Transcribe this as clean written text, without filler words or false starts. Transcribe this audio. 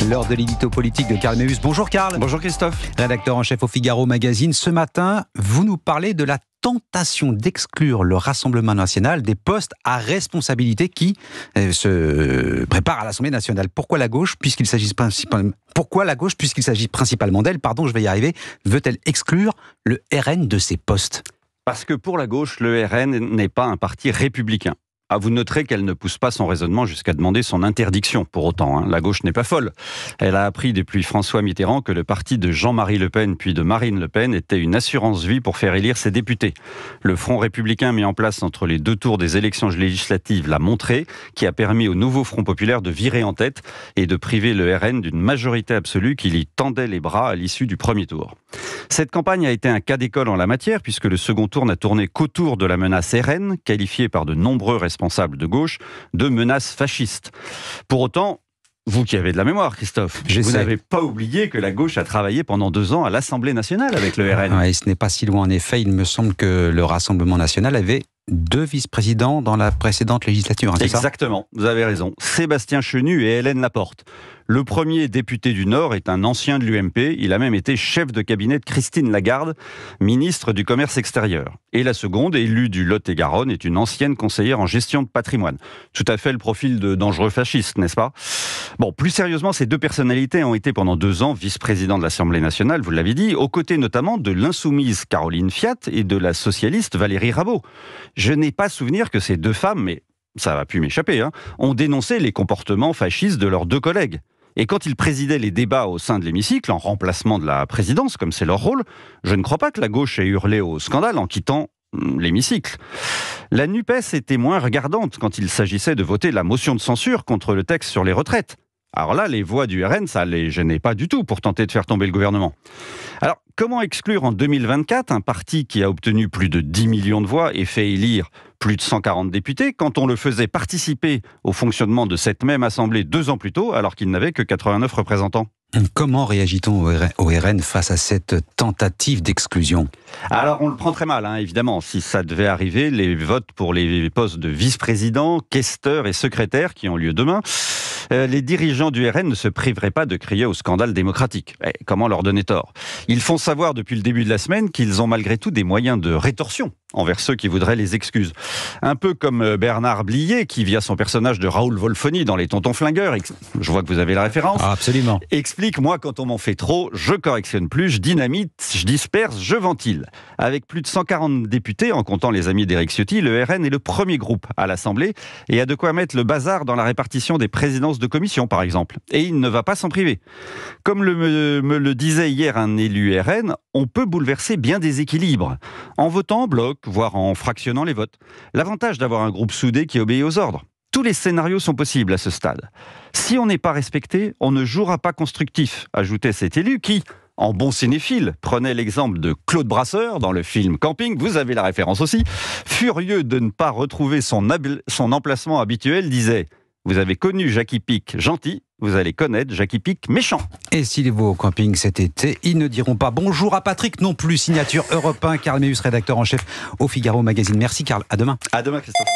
L'heure de l'édito politique de Karl Méus. Bonjour Karl. Bonjour Christophe. Rédacteur en chef au Figaro Magazine. Ce matin, vous nous parlez de la tentation d'exclure le Rassemblement national des postes à responsabilité qui se préparent à l'Assemblée nationale. Pourquoi la gauche, puisqu'il s'agit principalement d'elle, je vais y arriver, veut-elle exclure le RN de ces postes ? Parce que pour la gauche, le RN n'est pas un parti républicain. Vous noterez qu'elle ne pousse pas son raisonnement jusqu'à demander son interdiction. Pour autant, la gauche n'est pas folle. Elle a appris depuis François Mitterrand que le parti de Jean-Marie Le Pen puis de Marine Le Pen était une assurance vie pour faire élire ses députés. Le Front républicain mis en place entre les deux tours des élections législatives l'a montré, qui a permis au nouveau Front populaire de virer en tête et de priver le RN d'une majorité absolue qui lui tendait les bras à l'issue du premier tour. Cette campagne a été un cas d'école en la matière puisque le second tour n'a tourné qu'autour de la menace RN, qualifiée par de nombreux responsables de gauche de menace fasciste. Pour autant, vous qui avez de la mémoire, Christophe, vous n'avez pas oublié que la gauche a travaillé pendant 2 ans à l'Assemblée nationale avec le RN. Oui, ce n'est pas si loin en effet. Il me semble que le Rassemblement national avait 2 vice-présidents dans la précédente législature, c'est ça ? Exactement, vous avez raison. Sébastien Chenu et Hélène Laporte. Le premier député du Nord est un ancien de l'UMP. Il a même été chef de cabinet de Christine Lagarde, ministre du Commerce extérieur. Et la seconde, élue du Lot-et-Garonne, est une ancienne conseillère en gestion de patrimoine. Tout à fait le profil de dangereux fasciste, n'est-ce pas ? Bon, plus sérieusement, ces 2 personnalités ont été pendant 2 ans vice-présidents de l'Assemblée nationale, vous l'avez dit, aux côtés notamment de l'insoumise Caroline Fiat et de la socialiste Valérie Rabault. Je n'ai pas souvenir que ces 2 femmes, mais ça va pu m'échapper, ont dénoncé les comportements fascistes de leurs 2 collègues. Et quand ils présidaient les débats au sein de l'hémicycle, en remplacement de la présidence, comme c'est leur rôle, je ne crois pas que la gauche ait hurlé au scandale en quittant l'hémicycle. La NUPES était moins regardante quand il s'agissait de voter la motion de censure contre le texte sur les retraites. Alors là, les voix du RN, ça ne les gênait pas du tout pour tenter de faire tomber le gouvernement. Alors, comment exclure en 2024 un parti qui a obtenu plus de 10 millions de voix et fait élire plus de 140 députés quand on le faisait participer au fonctionnement de cette même Assemblée 2 ans plus tôt alors qu'il n'avait que 89 représentants ? Comment réagit-on au RN face à cette tentative d'exclusion ? Alors on le prend très mal, évidemment. Si ça devait arriver, les votes pour les postes de vice-président, questeurs et secrétaires qui ont lieu demain, les dirigeants du RN ne se priveraient pas de crier au scandale démocratique. Comment leur donner tort ? Ils font savoir depuis le début de la semaine qu'ils ont malgré tout des moyens de rétorsion envers ceux qui voudraient les excuses. Un peu comme Bernard Blier, qui via son personnage de Raoul Wolfoni dans Les Tontons Flingueurs, je vois que vous avez la référence, absolument, explique, moi quand on m'en fait trop, je correctionne plus, je dynamite, je disperse, je ventile. Avec plus de 140 députés, en comptant les amis d'Éric Ciotti, le RN est le premier groupe à l'Assemblée et a de quoi mettre le bazar dans la répartition des présidences de commission, par exemple. Et il ne va pas s'en priver. Comme me le disait hier un élu RN, on peut bouleverser bien des équilibres en votant en bloc, voire en fractionnant les votes. L'avantage d'avoir un groupe soudé qui obéit aux ordres. Tous les scénarios sont possibles à ce stade. Si on n'est pas respecté, on ne jouera pas constructif, ajoutait cet élu qui, en bon cinéphile, prenait l'exemple de Claude Brasseur dans le film Camping, vous avez la référence aussi, furieux de ne pas retrouver son emplacement habituel, disait « Vous avez connu Jackie Pic gentil, vous allez connaître Jackie Pic méchant ». Et s'il va au camping cet été, ils ne diront pas bonjour à Patrick non plus. Signature Europe 1, Karl Méus, rédacteur en chef au Figaro Magazine. Merci Karl, à demain. À demain Christophe.